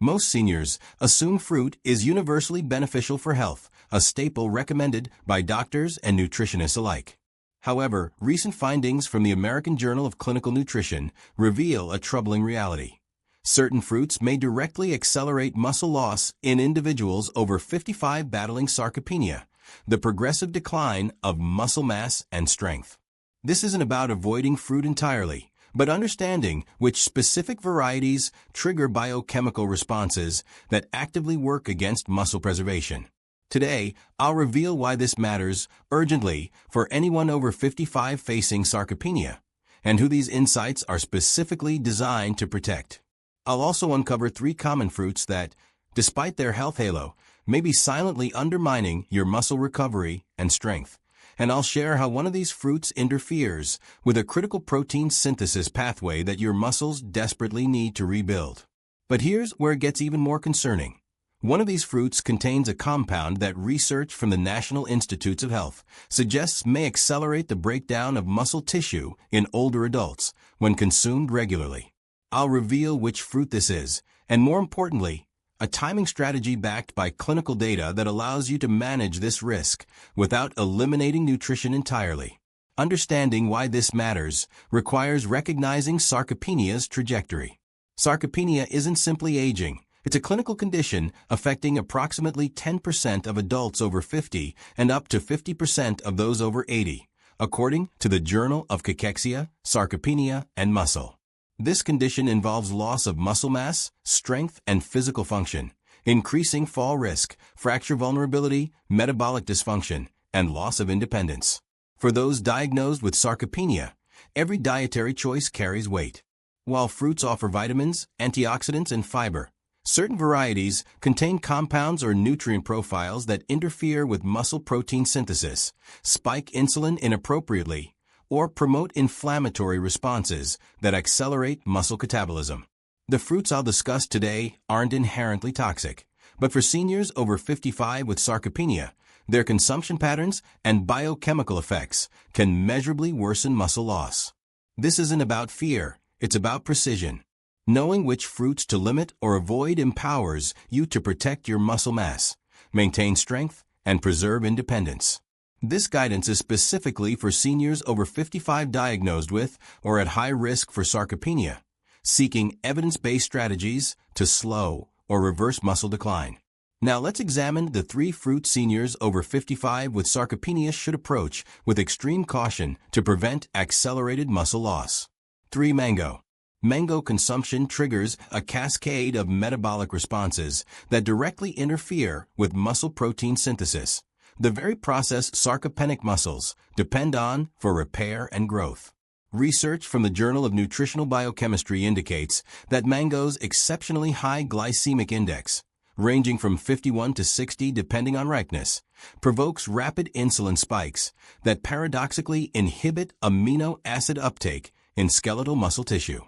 Most seniors assume fruit is universally beneficial for health, a staple recommended by doctors and nutritionists alike. However, recent findings from the American Journal of Clinical Nutrition reveal a troubling reality. Certain fruits may directly accelerate muscle loss in individuals over 55 battling sarcopenia, the progressive decline of muscle mass and strength. This isn't about avoiding fruit entirely, but understanding which specific varieties trigger biochemical responses that actively work against muscle preservation. Today, I'll reveal why this matters urgently for anyone over 55 facing sarcopenia, and who these insights are specifically designed to protect. I'll also uncover 3 common fruits that, despite their health halo, may be silently undermining your muscle recovery and strength. And I'll share how one of these fruits interferes with a critical protein synthesis pathway that your muscles desperately need to rebuild. But here's where it gets even more concerning. One of these fruits contains a compound that research from the National Institutes of Health suggests may accelerate the breakdown of muscle tissue in older adults when consumed regularly. I'll reveal which fruit this is, and more importantly, a timing strategy backed by clinical data that allows you to manage this risk without eliminating nutrition entirely. Understanding why this matters requires recognizing sarcopenia's trajectory. Sarcopenia isn't simply aging. It's a clinical condition affecting approximately 10% of adults over 50 and up to 50% of those over 80, according to the Journal of Cachexia, Sarcopenia, and Muscle. This condition involves loss of muscle mass, strength, and physical function, increasing fall risk, fracture vulnerability, metabolic dysfunction, and loss of independence. For those diagnosed with sarcopenia, every dietary choice carries weight. While fruits offer vitamins, antioxidants, and fiber, certain varieties contain compounds or nutrient profiles that interfere with muscle protein synthesis, spike insulin inappropriately, or promote inflammatory responses that accelerate muscle catabolism. The fruits I'll discuss today aren't inherently toxic, but for seniors over 55 with sarcopenia, their consumption patterns and biochemical effects can measurably worsen muscle loss. This isn't about fear, it's about precision. Knowing which fruits to limit or avoid empowers you to protect your muscle mass, maintain strength, and preserve independence. This guidance is specifically for seniors over 55 diagnosed with or at high risk for sarcopenia, seeking evidence-based strategies to slow or reverse muscle decline. Now let's examine the 3 fruits seniors over 55 with sarcopenia should approach with extreme caution to prevent accelerated muscle loss. 3. Mango. Mango consumption triggers a cascade of metabolic responses that directly interfere with muscle protein synthesis, the very process sarcopenic muscles depend on for repair and growth. Research from the Journal of Nutritional Biochemistry indicates that mango's exceptionally high glycemic index, ranging from 51 to 60 depending on ripeness, provokes rapid insulin spikes that paradoxically inhibit amino acid uptake in skeletal muscle tissue.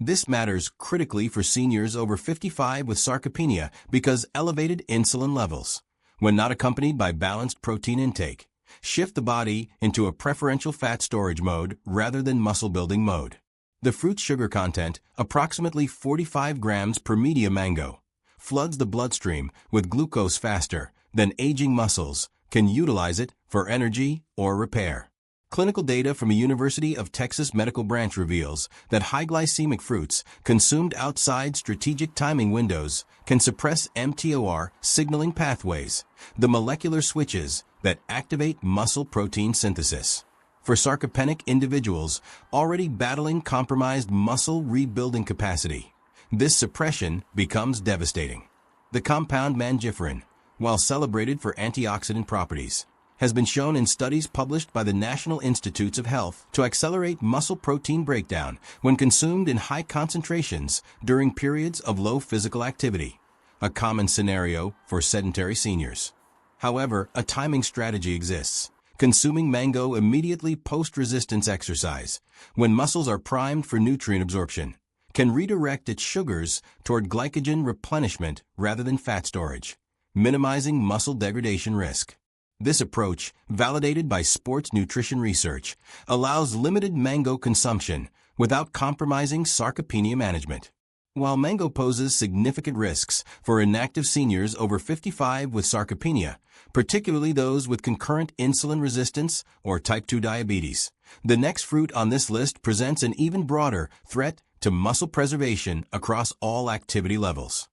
This matters critically for seniors over 55 with sarcopenia because elevated insulin levels, when not accompanied by balanced protein intake, shift the body into a preferential fat storage mode rather than muscle-building mode. The fruit's sugar content, approximately 45 grams per medium mango, floods the bloodstream with glucose faster than aging muscles can utilize it for energy or repair. Clinical data from a University of Texas medical branch reveals that high glycemic fruits consumed outside strategic timing windows can suppress mTOR signaling pathways, the molecular switches that activate muscle protein synthesis. For sarcopenic individuals already battling compromised muscle rebuilding capacity, this suppression becomes devastating. The compound mangiferin, while celebrated for antioxidant properties, has been shown in studies published by the National Institutes of Health to accelerate muscle protein breakdown when consumed in high concentrations during periods of low physical activity, a common scenario for sedentary seniors. However, a timing strategy exists. Consuming mango immediately post-resistance exercise, when muscles are primed for nutrient absorption, can redirect its sugars toward glycogen replenishment rather than fat storage, minimizing muscle degradation risk. This approach, validated by sports nutrition research, allows limited mango consumption without compromising sarcopenia management. While mango poses significant risks for inactive seniors over 55 with sarcopenia, particularly those with concurrent insulin resistance or type 2 diabetes, the next fruit on this list presents an even broader threat to muscle preservation across all activity levels.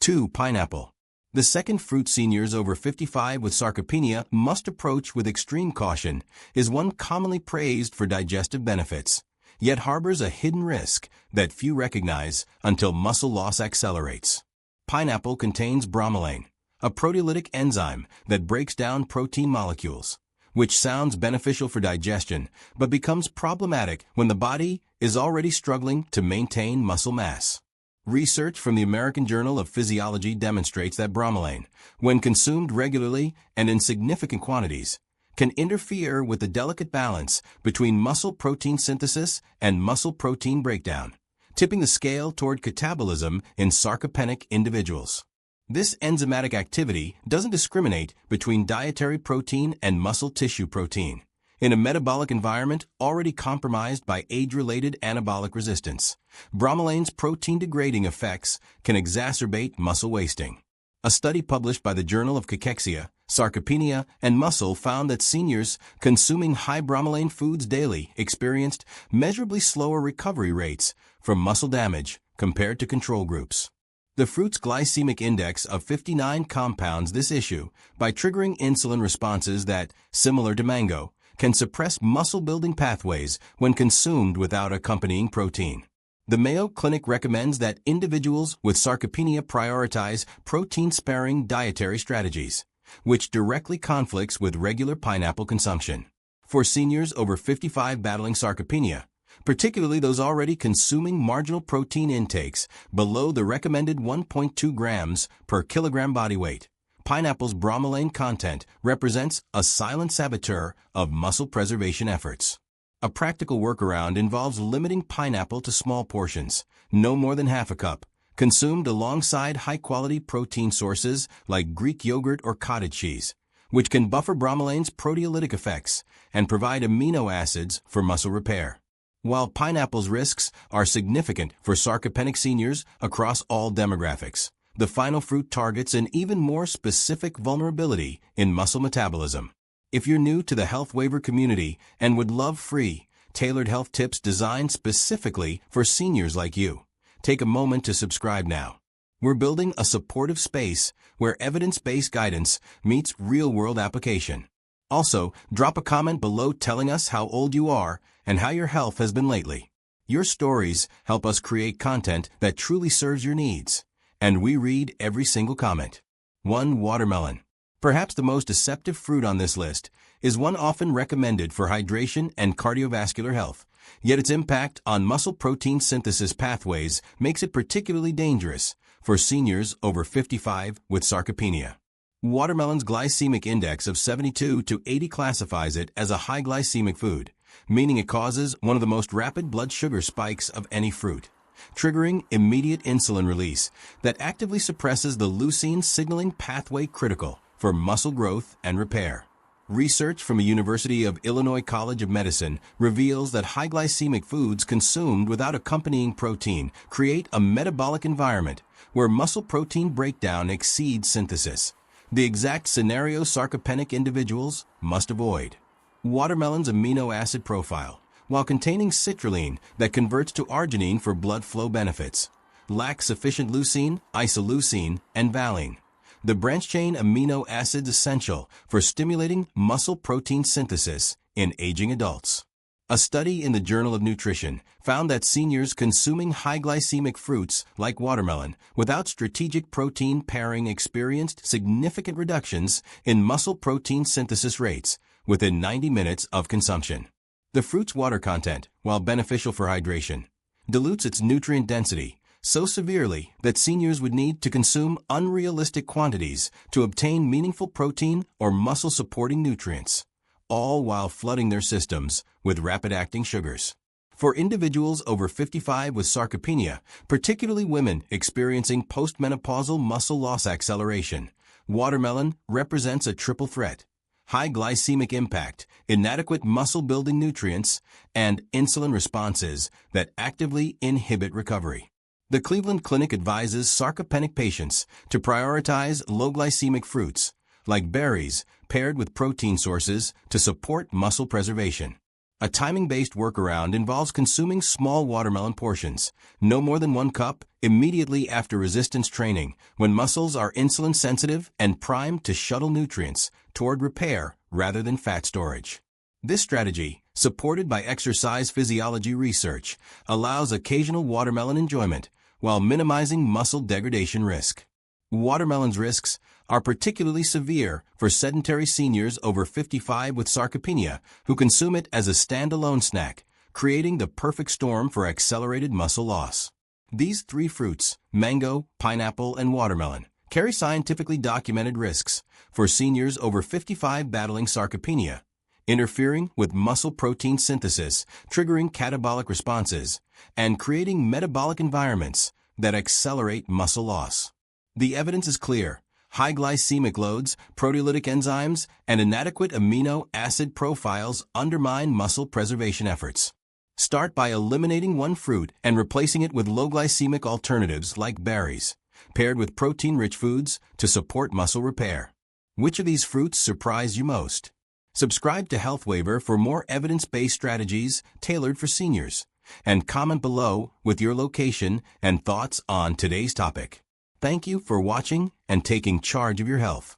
2. Pineapple. The second fruit seniors over 55 with sarcopenia must approach with extreme caution is one commonly praised for digestive benefits, yet harbors a hidden risk that few recognize until muscle loss accelerates. Pineapple contains bromelain, a proteolytic enzyme that breaks down protein molecules, which sounds beneficial for digestion but becomes problematic when the body is already struggling to maintain muscle mass. Research from the American Journal of Physiology demonstrates that bromelain, when consumed regularly and in significant quantities, can interfere with the delicate balance between muscle protein synthesis and muscle protein breakdown, tipping the scale toward catabolism in sarcopenic individuals. This enzymatic activity doesn't discriminate between dietary protein and muscle tissue protein. In a metabolic environment already compromised by age-related anabolic resistance, bromelain's protein-degrading effects can exacerbate muscle wasting. A study published by the Journal of Cachexia, Sarcopenia, and Muscle found that seniors consuming high bromelain foods daily experienced measurably slower recovery rates from muscle damage compared to control groups. The fruit's glycemic index of 59 compounds this issue by triggering insulin responses that, similar to mango, can suppress muscle-building pathways when consumed without accompanying protein. The Mayo Clinic recommends that individuals with sarcopenia prioritize protein-sparing dietary strategies, which directly conflicts with regular pineapple consumption. For seniors over 55 battling sarcopenia, particularly those already consuming marginal protein intakes below the recommended 1.2 grams per kilogram body weight, pineapple's bromelain content represents a silent saboteur of muscle preservation efforts. A practical workaround involves limiting pineapple to small portions, no more than half a cup, consumed alongside high-quality protein sources like Greek yogurt or cottage cheese, which can buffer bromelain's proteolytic effects and provide amino acids for muscle repair. While pineapple's risks are significant for sarcopenic seniors across all demographics, the final fruit targets an even more specific vulnerability in muscle metabolism. If you're new to the Health Waiver community and would love free, tailored health tips designed specifically for seniors like you, take a moment to subscribe now. We're building a supportive space where evidence-based guidance meets real-world application. Also, drop a comment below telling us how old you are and how your health has been lately. Your stories help us create content that truly serves your needs, and we read every single comment. 1. Watermelon. Perhaps the most deceptive fruit on this list is one often recommended for hydration and cardiovascular health, yet its impact on muscle protein synthesis pathways makes it particularly dangerous for seniors over 55 with sarcopenia. Watermelon's glycemic index of 72 to 80 classifies it as a high glycemic food, meaning it causes one of the most rapid blood sugar spikes of any fruit, triggering immediate insulin release that actively suppresses the leucine signaling pathway critical for muscle growth and repair. Research from the University of Illinois College of Medicine reveals that high glycemic foods consumed without accompanying protein create a metabolic environment where muscle protein breakdown exceeds synthesis, the exact scenario sarcopenic individuals must avoid. Watermelon's amino acid profile, while containing citrulline that converts to arginine for blood flow benefits, lacks sufficient leucine, isoleucine, and valine, the branched-chain amino acids essential for stimulating muscle protein synthesis in aging adults. A study in the Journal of Nutrition found that seniors consuming high glycemic fruits like watermelon without strategic protein pairing experienced significant reductions in muscle protein synthesis rates within 90 minutes of consumption. The fruit's water content, while beneficial for hydration, dilutes its nutrient density so severely that seniors would need to consume unrealistic quantities to obtain meaningful protein or muscle-supporting nutrients, all while flooding their systems with rapid-acting sugars. For individuals over 55 with sarcopenia, particularly women experiencing postmenopausal muscle loss acceleration, watermelon represents a triple threat: high glycemic impact, inadequate muscle-building nutrients, and insulin responses that actively inhibit recovery. The Cleveland Clinic advises sarcopenic patients to prioritize low glycemic fruits, like berries, paired with protein sources to support muscle preservation. A timing-based workaround involves consuming small watermelon portions, no more than 1 cup, immediately after resistance training, when muscles are insulin-sensitive and primed to shuttle nutrients toward repair rather than fat storage. This strategy, supported by exercise physiology research, allows occasional watermelon enjoyment while minimizing muscle degradation risk. Watermelon's risks are particularly severe for sedentary seniors over 55 with sarcopenia who consume it as a standalone snack, creating the perfect storm for accelerated muscle loss. These 3 fruits, mango, pineapple, and watermelon, carry scientifically documented risks for seniors over 55 battling sarcopenia, interfering with muscle protein synthesis, triggering catabolic responses, and creating metabolic environments that accelerate muscle loss. The evidence is clear. High glycemic loads, proteolytic enzymes, and inadequate amino acid profiles undermine muscle preservation efforts. Start by eliminating 1 fruit and replacing it with low glycemic alternatives like berries, paired with protein-rich foods to support muscle repair. Which of these fruits surprised you most? Subscribe to Health Waiver for more evidence-based strategies tailored for seniors, and comment below with your location and thoughts on today's topic. Thank you for watching and taking charge of your health.